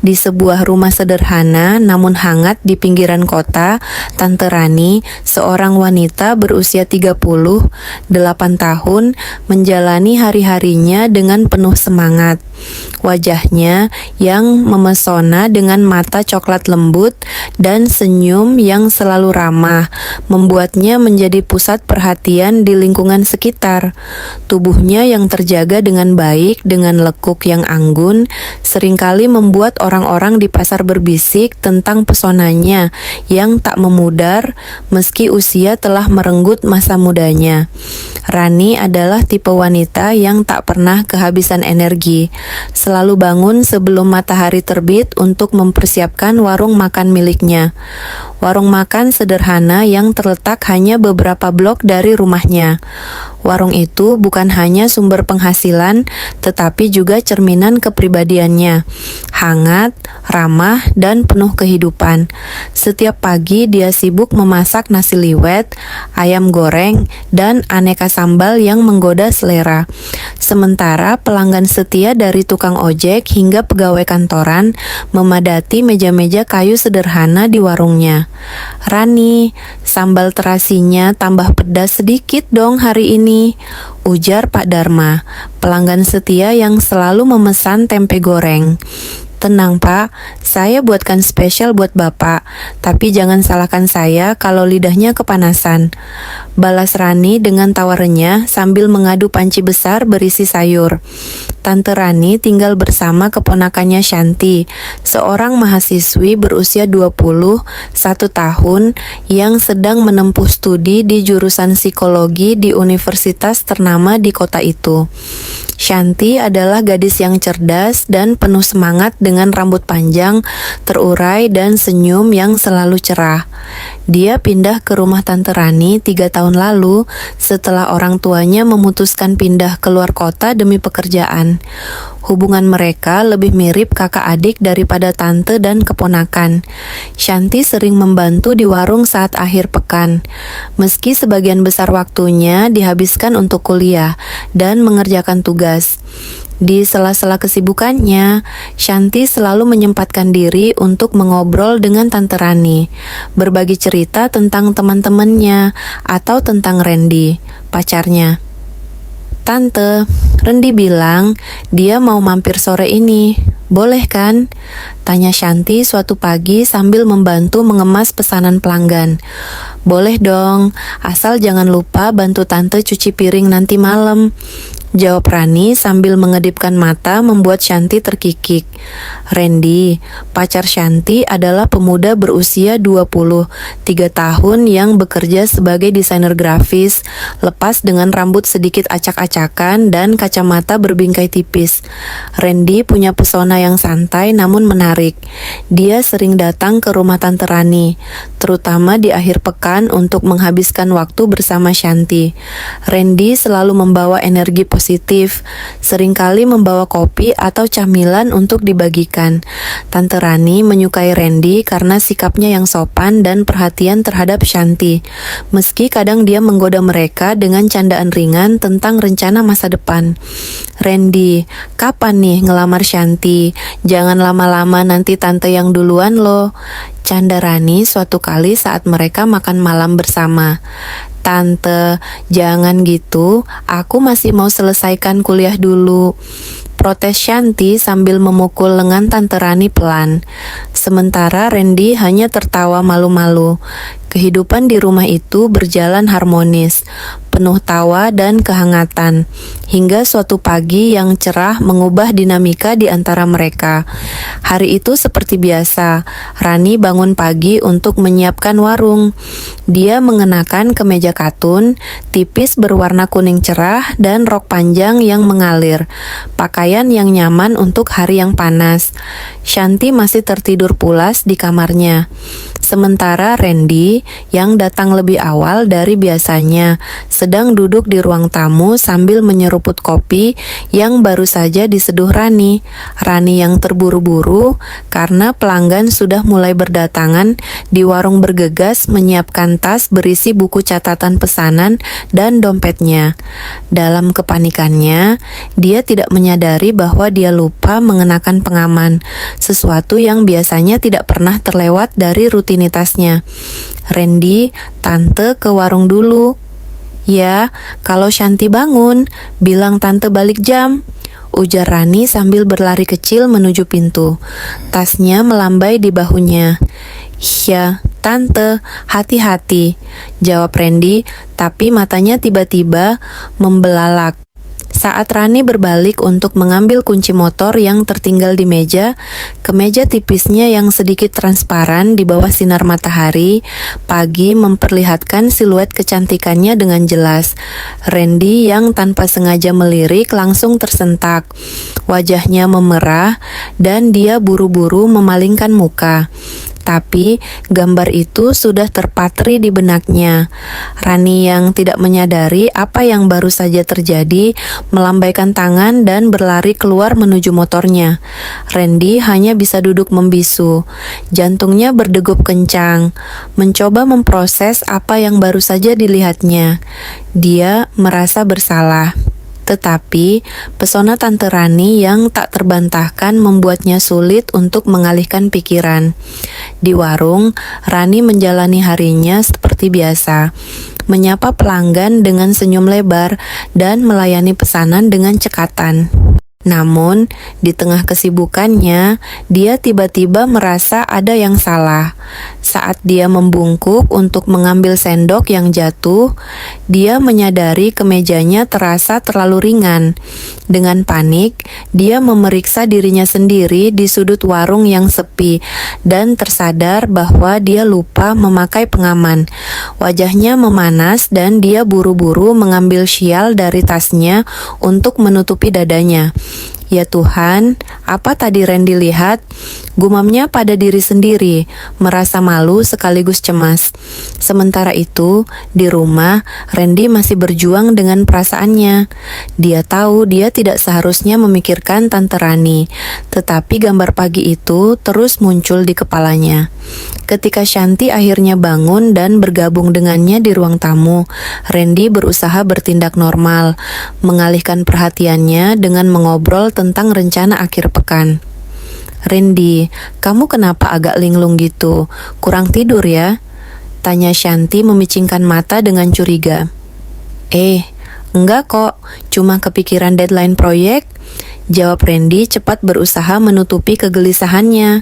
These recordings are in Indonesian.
Di sebuah rumah sederhana namun hangat di pinggiran kota, Tante Rani, seorang wanita berusia 38 tahun, menjalani hari-harinya dengan penuh semangat. Wajahnya yang memesona dengan mata coklat lembut dan senyum yang selalu ramah, membuatnya menjadi pusat perhatian di lingkungan sekitar. Tubuhnya yang terjaga dengan baik, dengan lekuk yang anggun, seringkali membuat orang-orang di pasar berbisik tentang pesonanya yang tak memudar meski usia telah merenggut masa mudanya. Rani adalah tipe wanita yang tak pernah kehabisan energi, selalu bangun sebelum matahari terbit untuk mempersiapkan warung makan miliknya. Warung makan sederhana yang terletak hanya beberapa blok dari rumahnya. Warung itu bukan hanya sumber penghasilan, tetapi juga cerminan kepribadiannya. Hangat, ramah, dan penuh kehidupan. Setiap pagi dia sibuk memasak nasi liwet, ayam goreng, dan aneka sambal yang menggoda selera. Sementara pelanggan setia dari tukang ojek hingga pegawai kantoran memadati meja-meja kayu sederhana di warungnya. "Rani, sambal terasinya tambah pedas sedikit dong hari ini," ujar Pak Dharma, pelanggan setia yang selalu memesan tempe goreng. "Tenang Pak, saya buatkan spesial buat Bapak, tapi jangan salahkan saya kalau lidahnya kepanasan," balas Rani dengan tawarannya sambil mengadu panci besar berisi sayur. Tante Rani tinggal bersama keponakannya Shanti, seorang mahasiswi berusia 21 tahun yang sedang menempuh studi di jurusan psikologi di universitas ternama di kota itu. Shanti adalah gadis yang cerdas dan penuh semangat dengan rambut panjang, terurai, dan senyum yang selalu cerah. Dia pindah ke rumah Tante Rani 3 tahun lalu setelah orang tuanya memutuskan pindah keluar kota demi pekerjaan. Hubungan mereka lebih mirip kakak adik daripada tante dan keponakan. Shanti sering membantu di warung saat akhir pekan, meski sebagian besar waktunya dihabiskan untuk kuliah dan mengerjakan tugas. Di sela-sela kesibukannya, Shanti selalu menyempatkan diri untuk mengobrol dengan Tante Rani, berbagi cerita tentang teman-temannya atau tentang Randy, pacarnya. "Tante, Randy bilang dia mau mampir sore ini. Boleh kan?" tanya Shanti suatu pagi sambil membantu mengemas pesanan pelanggan. "Boleh dong, asal jangan lupa bantu Tante cuci piring nanti malam," jawab Rani sambil mengedipkan mata membuat Shanti terkikik. Randy, pacar Shanti, adalah pemuda berusia 23 tahun yang bekerja sebagai desainer grafis, lepas dengan rambut sedikit acak-acakan dan kacamata berbingkai tipis. Randy punya pesona yang santai namun menarik. Dia sering datang ke rumah Tante Rani, terutama di akhir pekan untuk menghabiskan waktu bersama Shanti. Randy selalu membawa energi positif, seringkali membawa kopi atau camilan untuk dibagikan. Tante Rani menyukai Randy karena sikapnya yang sopan dan perhatian terhadap Shanti, meski kadang dia menggoda mereka dengan candaan ringan tentang rencana masa depan. "Randy, kapan nih ngelamar Shanti? Jangan lama-lama, nanti tante yang duluan loh," canda Rani suatu kali saat mereka makan malam bersama. "Tante, jangan gitu, aku masih mau selesaikan kuliah dulu," protes Shanti sambil memukul lengan Tante Rani pelan. Sementara Randy hanya tertawa malu-malu. Kehidupan di rumah itu berjalan harmonis, penuh tawa dan kehangatan, hingga suatu pagi yang cerah mengubah dinamika di antara mereka. Hari itu seperti biasa, Rani bangun pagi untuk menyiapkan warung. Dia mengenakan kemeja katun, tipis berwarna kuning cerah, dan rok panjang yang mengalir, pakaian yang nyaman untuk hari yang panas. Shanti masih tertidur pulas di kamarnya. Sementara Randy yang datang lebih awal dari biasanya sedang duduk di ruang tamu sambil menyeruput kopi yang baru saja diseduh Rani. Rani yang terburu-buru karena pelanggan sudah mulai berdatangan di warung bergegas menyiapkan tas berisi buku catatan pesanan dan dompetnya. Dalam kepanikannya, dia tidak menyadari bahwa dia lupa mengenakan pengaman, sesuatu yang biasanya tidak pernah terlewat dari rutinitasnya. Randy, tante ke warung dulu. Ya, kalau Shanti bangun, bilang tante balik jam, ujar Rani sambil berlari kecil menuju pintu. Tasnya melambai di bahunya. Ya, tante, hati-hati, jawab Randy, tapi matanya tiba-tiba membelalak. Saat Rani berbalik untuk mengambil kunci motor yang tertinggal di meja, kemeja tipisnya yang sedikit transparan di bawah sinar matahari pagi memperlihatkan siluet kecantikannya dengan jelas. Randy yang tanpa sengaja melirik langsung tersentak. Wajahnya memerah dan dia buru-buru memalingkan muka. Tapi gambar itu sudah terpatri di benaknya. Rani yang tidak menyadari apa yang baru saja terjadi melambaikan tangan dan berlari keluar menuju motornya. Randy hanya bisa duduk membisu. Jantungnya berdegup kencang, mencoba memproses apa yang baru saja dilihatnya. Dia merasa bersalah. Tetapi, pesona Tante Rani yang tak terbantahkan membuatnya sulit untuk mengalihkan pikiran. Di warung, Rani menjalani harinya seperti biasa, menyapa pelanggan dengan senyum lebar dan melayani pesanan dengan cekatan. Namun, di tengah kesibukannya, dia tiba-tiba merasa ada yang salah. Saat dia membungkuk untuk mengambil sendok yang jatuh, dia menyadari kemejanya terasa terlalu ringan. Dengan panik, dia memeriksa dirinya sendiri di sudut warung yang sepi dan tersadar bahwa dia lupa memakai pengaman. Wajahnya memanas dan dia buru-buru mengambil syal dari tasnya untuk menutupi dadanya. Ya Tuhan, apa tadi Randy lihat? Gumamnya pada diri sendiri, merasa malu sekaligus cemas. Sementara itu, di rumah, Randy masih berjuang dengan perasaannya. Dia tahu dia tidak seharusnya memikirkan Tante Rani, tetapi gambar pagi itu terus muncul di kepalanya. Ketika Shanti akhirnya bangun dan bergabung dengannya di ruang tamu, Randy berusaha bertindak normal, mengalihkan perhatiannya dengan mengobrol tentang rencana akhir pekan. Randy, kamu kenapa agak linglung gitu? Kurang tidur ya? Tanya Shanti memicingkan mata dengan curiga. Enggak kok, cuma kepikiran deadline proyek. Jawab Randy cepat berusaha menutupi kegelisahannya.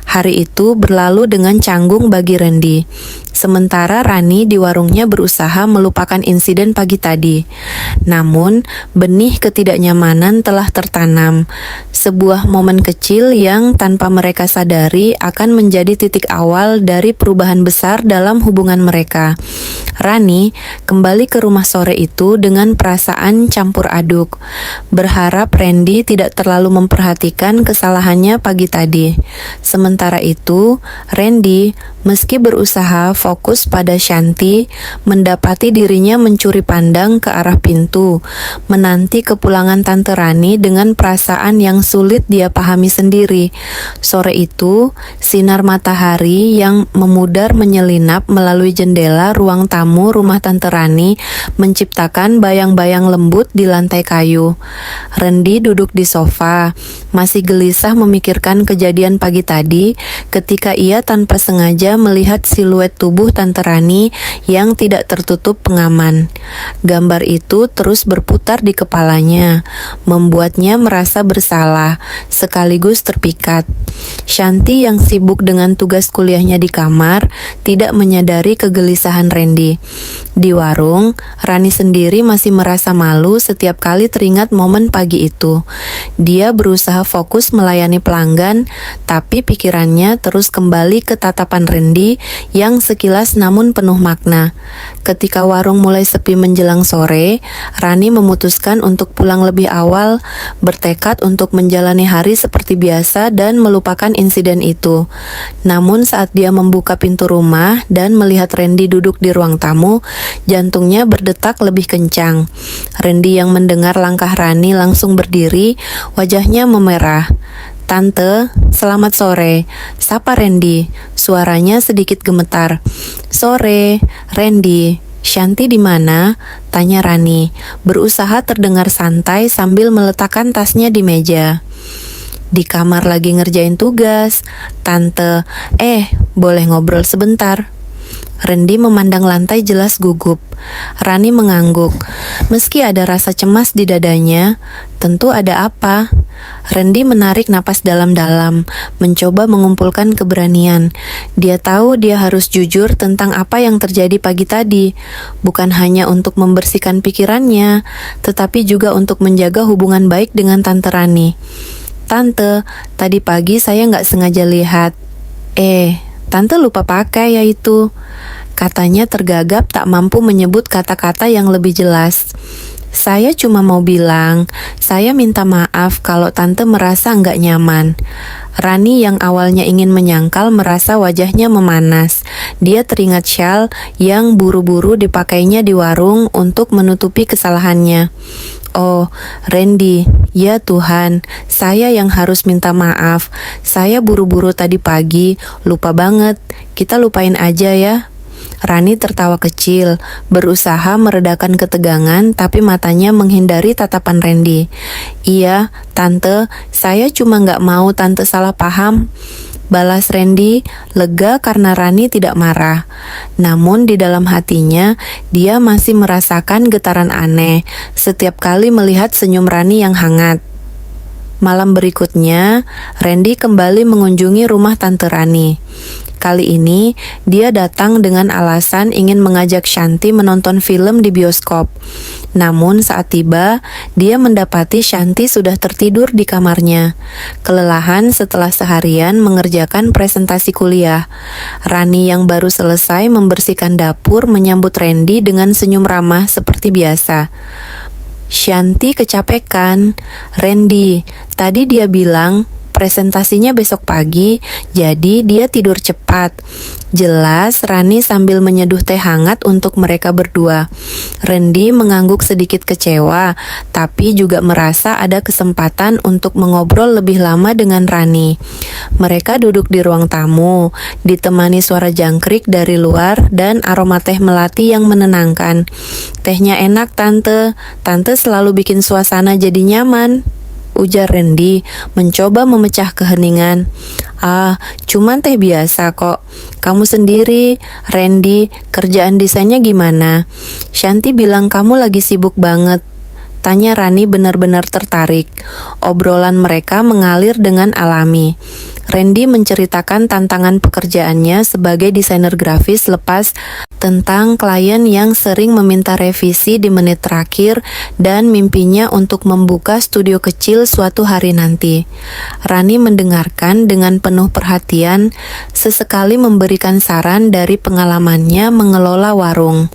Hari itu berlalu dengan canggung bagi Randy. Sementara Rani di warungnya berusaha melupakan insiden pagi tadi. Namun, benih ketidaknyamanan telah tertanam. Sebuah momen kecil yang tanpa mereka sadari akan menjadi titik awal dari perubahan besar dalam hubungan mereka. Rani kembali ke rumah sore itu dengan perasaan campur aduk. Berharap Randy tidak terlalu memperhatikan kesalahannya pagi tadi. Sementara itu, Randy, meski berusaha fokus pada Shanti, mendapati dirinya mencuri pandang ke arah pintu, menanti kepulangan Tante Rani dengan perasaan yang sulit dia pahami sendiri. Sore itu, sinar matahari yang memudar menyelinap melalui jendela ruang tamu rumah Tante Rani menciptakan bayang-bayang lembut di lantai kayu. Randy duduk di sofa, masih gelisah memikirkan kejadian pagi tadi ketika ia tanpa sengaja melihat siluet tubuh Tante Rani yang tidak tertutup pengaman. Gambar itu terus berputar di kepalanya, membuatnya merasa bersalah, sekaligus terpikat. Shanti yang sibuk dengan tugas kuliahnya di kamar, tidak menyadari kegelisahan Randy. Di warung, Rani sendiri masih merasa malu setiap kali teringat momen pagi itu. dia berusaha fokus melayani pelanggan, tapi pikirannya terus kembali ke tatapan Randy yang sekilas namun penuh makna. Ketika warung mulai sepi menjelang sore, Rani memutuskan untuk pulang lebih awal, bertekad untuk menjalani hari seperti biasa dan melupakan insiden itu. Namun saat dia membuka pintu rumah dan melihat Randy duduk di ruang tamu, jantungnya berdetak lebih kencang. Randy yang mendengar langkah Rani langsung berdiri, wajahnya memerah. "Tante, selamat sore," sapa Randy. Suaranya sedikit gemetar. "Sore, Randy. Shanti di mana?" tanya Rani, berusaha terdengar santai sambil meletakkan tasnya di meja. "Di kamar lagi ngerjain tugas, Tante. Boleh ngobrol sebentar?" Randy memandang lantai jelas gugup. Rani mengangguk. Meski ada rasa cemas di dadanya, tentu ada apa? Randy menarik napas dalam-dalam, mencoba mengumpulkan keberanian. Dia tahu dia harus jujur tentang apa yang terjadi pagi tadi, bukan hanya untuk membersihkan pikirannya, tetapi juga untuk menjaga hubungan baik dengan Tante Rani. "Tante, tadi pagi saya nggak sengaja lihat." Tante lupa pakai ya itu," katanya tergagap tak mampu menyebut kata-kata yang lebih jelas. "Saya cuma mau bilang, saya minta maaf kalau Tante merasa nggak nyaman." Rani yang awalnya ingin menyangkal merasa wajahnya memanas. Dia teringat syal yang buru-buru dipakainya di warung untuk menutupi kesalahannya. "Oh, Randy, ya Tuhan, saya yang harus minta maaf. Saya buru-buru tadi pagi, lupa banget. Kita lupain aja ya." Rani tertawa kecil, berusaha meredakan ketegangan, tapi matanya menghindari tatapan Randy. "Iya, Tante, saya cuma nggak mau Tante salah paham," balas Randy, lega karena Rani tidak marah. Namun di dalam hatinya, dia masih merasakan getaran aneh setiap kali melihat senyum Rani yang hangat. Malam berikutnya, Randy kembali mengunjungi rumah Tante Rani. Kali ini, dia datang dengan alasan ingin mengajak Shanti menonton film di bioskop. Namun saat tiba, dia mendapati Shanti sudah tertidur di kamarnya. Kelelahan setelah seharian mengerjakan presentasi kuliah. Rani yang baru selesai membersihkan dapur menyambut Randy dengan senyum ramah seperti biasa. "Shanti kecapekan. Randy, tadi dia bilang presentasinya besok pagi, jadi dia tidur cepat," jelas Rani sambil menyeduh teh hangat untuk mereka berdua. Randy mengangguk sedikit kecewa, tapi juga merasa ada kesempatan untuk mengobrol lebih lama dengan Rani. Mereka duduk di ruang tamu, ditemani suara jangkrik dari luar dan aroma teh melati yang menenangkan. "Tehnya enak, Tante. Tante selalu bikin suasana jadi nyaman," ujar Randy, mencoba memecah keheningan. Cuman teh biasa kok. Kamu sendiri, Randy, kerjaan desainnya gimana? Shanti bilang kamu lagi sibuk banget," tanya Rani benar-benar tertarik. Obrolan mereka mengalir dengan alami. Randy menceritakan tantangan pekerjaannya sebagai desainer grafis lepas tentang klien yang sering meminta revisi di menit terakhir dan mimpinya untuk membuka studio kecil suatu hari nanti. Rani mendengarkan dengan penuh perhatian, sesekali memberikan saran dari pengalamannya mengelola warung.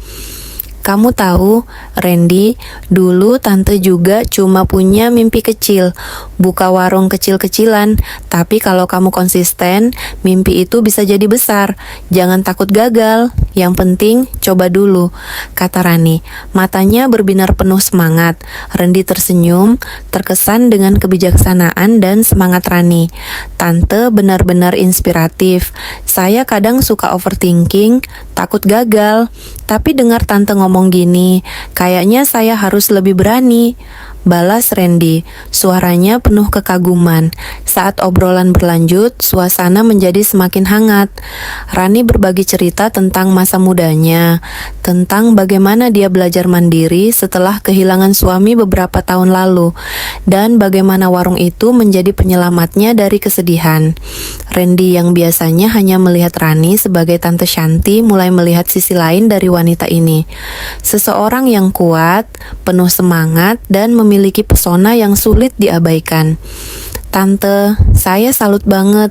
"Kamu tahu, Randy, dulu Tante juga cuma punya mimpi kecil, buka warung kecil-kecilan. Tapi kalau kamu konsisten, mimpi itu bisa jadi besar. Jangan takut gagal, yang penting coba dulu," kata Rani. Matanya berbinar penuh semangat. Randy tersenyum, terkesan dengan kebijaksanaan dan semangat Rani. "Tante benar-benar inspiratif. Saya kadang suka overthinking, takut gagal. Tapi dengar Tante ngomong gini, kayaknya saya harus lebih berani," balas Randy. Suaranya penuh kekaguman. Saat obrolan berlanjut, suasana menjadi semakin hangat. Rani berbagi cerita tentang masa mudanya, tentang bagaimana dia belajar mandiri setelah kehilangan suami beberapa tahun lalu, dan bagaimana warung itu menjadi penyelamatnya dari kesedihan. Randy yang biasanya hanya melihat Rani sebagai Tante Shanti mulai melihat sisi lain dari wanita ini. Seseorang yang kuat, penuh semangat, dan memiliki memiliki pesona yang sulit diabaikan. Tante, saya salut banget.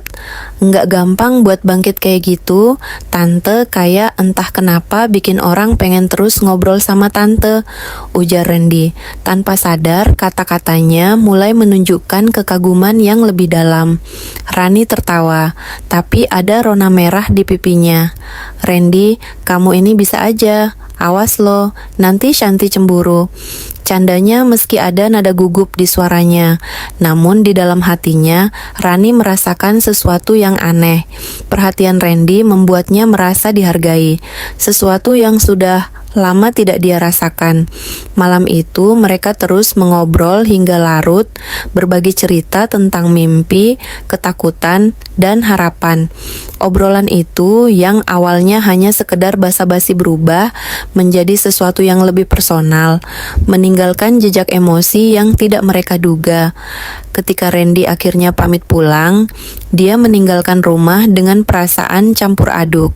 Nggak gampang buat bangkit kayak gitu. Tante kayak entah kenapa bikin orang pengen terus ngobrol sama tante, ujar Randy. Tanpa sadar, kata-katanya mulai menunjukkan kekaguman yang lebih dalam. Rani tertawa, tapi ada rona merah di pipinya. Randy, kamu ini bisa aja. Awas lo, nanti Shanti cemburu. Candanya meski ada nada gugup di suaranya, namun di dalam hatinya, Rani merasakan sesuatu yang aneh. Perhatian Randy membuatnya merasa dihargai, sesuatu yang sudah lama tidak dia rasakan. Malam itu mereka terus mengobrol hingga larut, berbagi cerita tentang mimpi, ketakutan, dan harapan. Obrolan itu yang awalnya hanya sekedar basa-basi berubah menjadi sesuatu yang lebih personal, meninggalkan jejak emosi yang tidak mereka duga. Ketika Randy akhirnya pamit pulang, dia meninggalkan rumah dengan perasaan campur aduk.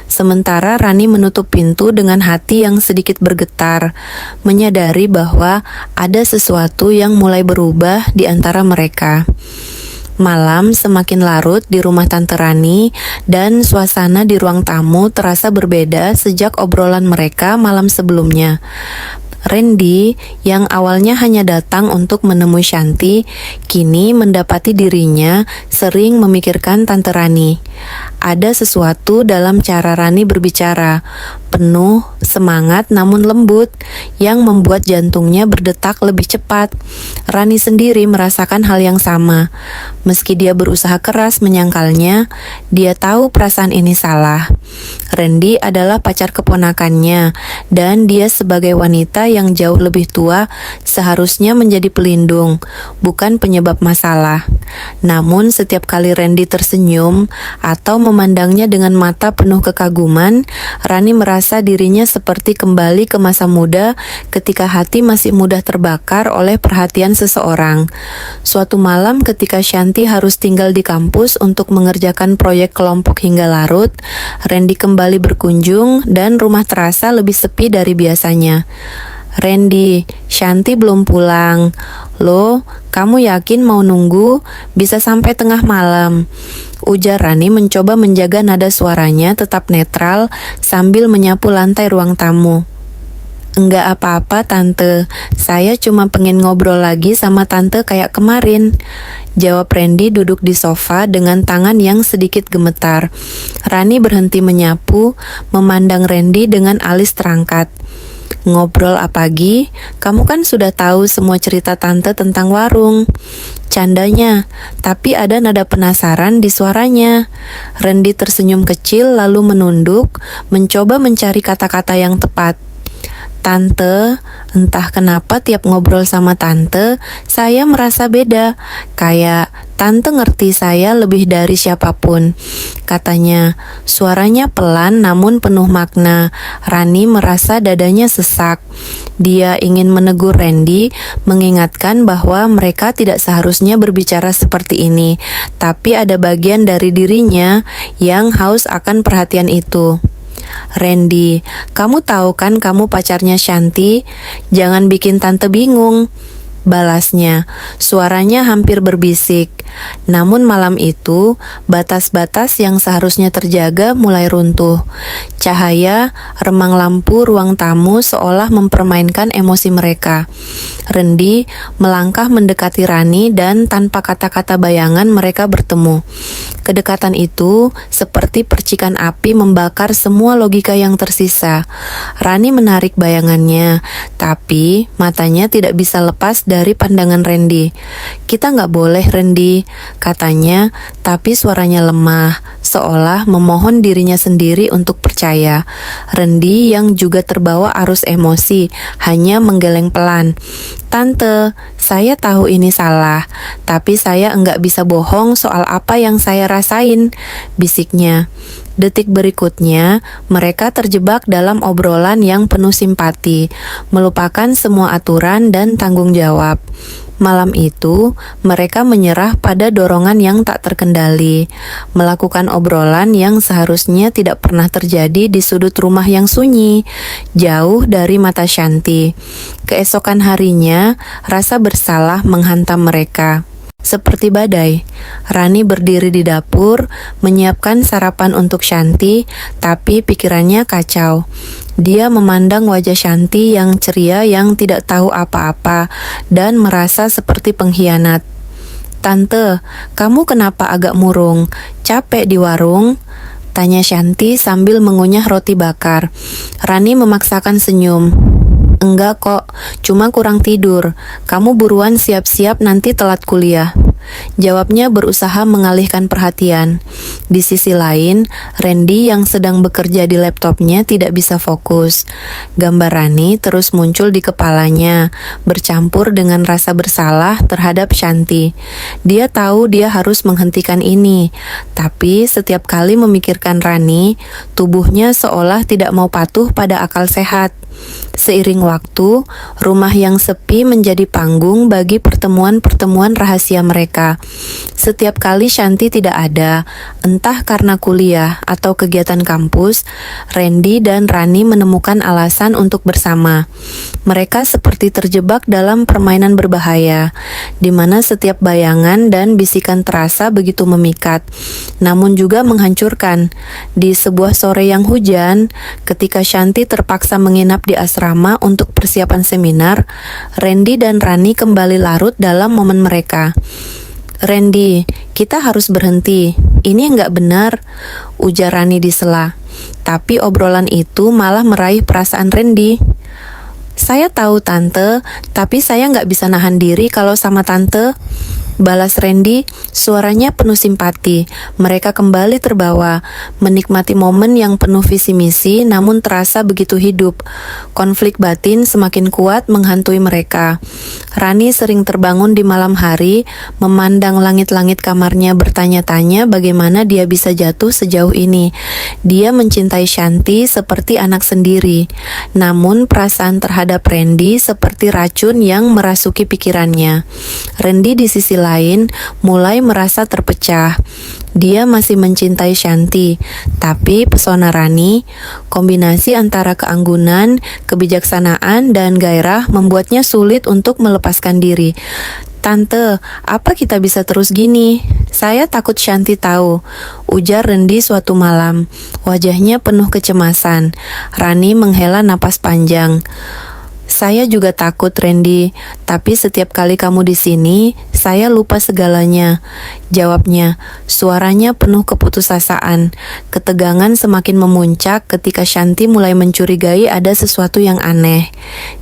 Sementara Rani menutup pintu dengan hati yang sedikit bergetar, menyadari bahwa ada sesuatu yang mulai berubah di antara mereka. Malam semakin larut di rumah Tante Rani dan suasana di ruang tamu terasa berbeda sejak obrolan mereka malam sebelumnya. Randy, yang awalnya hanya datang untuk menemui Shanti, kini mendapati dirinya sering memikirkan Tante Rani. Ada sesuatu dalam cara Rani berbicara, penuh semangat namun lembut, yang membuat jantungnya berdetak lebih cepat. Rani sendiri merasakan hal yang sama. Meski dia berusaha keras menyangkalnya, dia tahu perasaan ini salah. Randy adalah pacar keponakannya, dan dia sebagai wanita yang jauh lebih tua seharusnya menjadi pelindung, bukan penyebab masalah. Namun setiap kali Randy tersenyum atau memandangnya dengan mata penuh kekaguman, Rani merasa dirinya seperti kembali ke masa muda ketika hati masih mudah terbakar oleh perhatian seseorang. Suatu malam ketika Shanti harus tinggal di kampus untuk mengerjakan proyek kelompok hingga larut, Randy kembali berkunjung dan rumah terasa lebih sepi dari biasanya. Randy, Shanti belum pulang. Loh, kamu yakin mau nunggu? Bisa sampai tengah malam, ujar Rani mencoba menjaga nada suaranya tetap netral sambil menyapu lantai ruang tamu. Enggak apa-apa tante, saya cuma pengen ngobrol lagi sama tante kayak kemarin, jawab Randy duduk di sofa dengan tangan yang sedikit gemetar. Rani berhenti menyapu, memandang Randy dengan alis terangkat. Ngobrol apa Gi? Kamu kan sudah tahu semua cerita tante tentang warung, candanya, tapi ada nada penasaran di suaranya. Randy tersenyum kecil lalu menunduk, mencoba mencari kata-kata yang tepat. Tante, entah kenapa tiap ngobrol sama tante, saya merasa beda. Kayak tante ngerti saya lebih dari siapapun, katanya. Suaranya pelan namun penuh makna. Rani merasa dadanya sesak. Dia ingin menegur Randy, mengingatkan bahwa mereka tidak seharusnya berbicara seperti ini. Tapi ada bagian dari dirinya yang haus akan perhatian itu. Randy, kamu tahu kan kamu pacarnya Shanti? Jangan bikin tante bingung, balasnya. Suaranya hampir berbisik. Namun malam itu, batas-batas yang seharusnya terjaga mulai runtuh. Cahaya, remang lampu ruang tamu seolah mempermainkan emosi mereka. Randy melangkah mendekati Rani dan tanpa kata-kata bayangan mereka bertemu. Kedekatan itu seperti percikan api membakar semua logika yang tersisa. Rani menarik bayangannya, tapi matanya tidak bisa lepas dari pandangan Randy. Kita nggak boleh Randy, katanya, tapi suaranya lemah, seolah memohon dirinya sendiri untuk percaya. Randy yang juga terbawa arus emosi, hanya menggeleng pelan. Tante, saya tahu ini salah, tapi saya enggak bisa bohong soal apa yang saya rasain, bisiknya. Detik berikutnya, mereka terjebak dalam obrolan yang penuh simpati, melupakan semua aturan dan tanggung jawab. Malam itu, mereka menyerah pada dorongan yang tak terkendali, melakukan obrolan yang seharusnya tidak pernah terjadi di sudut rumah yang sunyi, jauh dari mata Shanti. Keesokan harinya, rasa bersalah menghantam mereka. Seperti badai, Rani berdiri di dapur, menyiapkan sarapan untuk Shanti, tapi pikirannya kacau. Dia memandang wajah Shanti yang ceria yang tidak tahu apa-apa dan merasa seperti pengkhianat. "Tante, kamu kenapa agak murung? Capek di warung?" tanya Shanti sambil mengunyah roti bakar. Rani memaksakan senyum. "Enggak kok, cuma kurang tidur. Kamu buruan siap-siap, nanti telat kuliah," jawabnya berusaha mengalihkan perhatian. Di sisi lain, Randy yang sedang bekerja di laptopnya tidak bisa fokus. Gambar Rani terus muncul di kepalanya, bercampur dengan rasa bersalah terhadap Shanti. Dia tahu dia harus menghentikan ini, tapi setiap kali memikirkan Rani, tubuhnya seolah tidak mau patuh pada akal sehat. Seiring waktu, rumah yang sepi menjadi panggung bagi pertemuan-pertemuan rahasia mereka. Setiap kali Shanti tidak ada, entah karena kuliah atau kegiatan kampus, Randy dan Rani menemukan alasan untuk bersama. Mereka seperti terjebak dalam permainan berbahaya, di mana setiap bayangan dan bisikan terasa begitu memikat, namun juga menghancurkan. Di sebuah sore yang hujan, ketika Shanti terpaksa menginap di asrama untuk persiapan seminar, Randy dan Rani kembali larut dalam momen mereka. "Randy, kita harus berhenti. Ini nggak benar," ujar Rani di sela. Tapi obrolan itu malah meraih perasaan Randy. "Saya tahu tante, tapi saya nggak bisa nahan diri kalau sama tante," balas Randy, suaranya penuh simpati. Mereka kembali terbawa, menikmati momen yang penuh visi misi namun terasa begitu hidup. Konflik batin semakin kuat menghantui mereka. Rani sering terbangun di malam hari, memandang langit-langit kamarnya bertanya-tanya bagaimana dia bisa jatuh sejauh ini. Dia mencintai Shanti seperti anak sendiri, namun perasaan terhadap Randy seperti racun yang merasuki pikirannya. Randy di sisi lain mulai merasa terpecah. Dia masih mencintai Shanti, tapi pesona Rani, kombinasi antara keanggunan, kebijaksanaan, dan gairah membuatnya sulit untuk melepaskan diri. "Tante, apa kita bisa terus gini? Saya takut Shanti tahu," ujar Randy suatu malam. Wajahnya penuh kecemasan. Rani menghela napas panjang. "Saya juga takut, Randy, tapi setiap kali kamu di sini, saya lupa segalanya," jawabnya. Suaranya penuh keputusasaan. Ketegangan semakin memuncak ketika Shanti mulai mencurigai ada sesuatu yang aneh.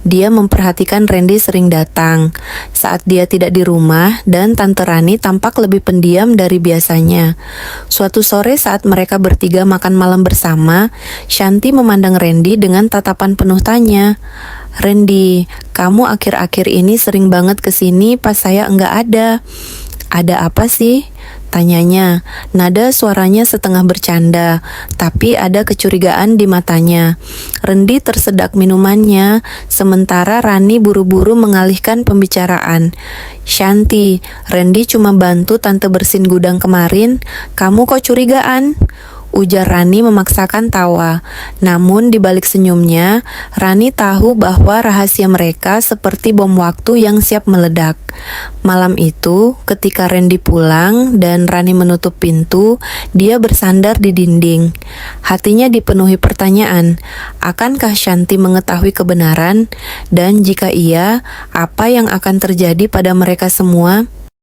Dia memperhatikan Randy sering datang saat dia tidak di rumah, dan Tante Rani tampak lebih pendiam dari biasanya. Suatu sore saat mereka bertiga makan malam bersama, Shanti memandang Randy dengan tatapan penuh tanya. "Randy, kamu akhir-akhir ini sering banget kesini pas saya enggak ada. Ada apa sih?" tanyanya. Nada suaranya setengah bercanda, tapi ada kecurigaan di matanya. Randy tersedak minumannya, sementara Rani buru-buru mengalihkan pembicaraan. "Shanti, Randy cuma bantu tante bersihin gudang kemarin. Kamu kok curigaan?" ujar Rani memaksakan tawa. Namun di balik senyumnya, Rani tahu bahwa rahasia mereka seperti bom waktu yang siap meledak. Malam itu, ketika Randy pulang dan Rani menutup pintu, dia bersandar di dinding. Hatinya dipenuhi pertanyaan, akankah Shanti mengetahui kebenaran? Dan jika iya, apa yang akan terjadi pada mereka semua?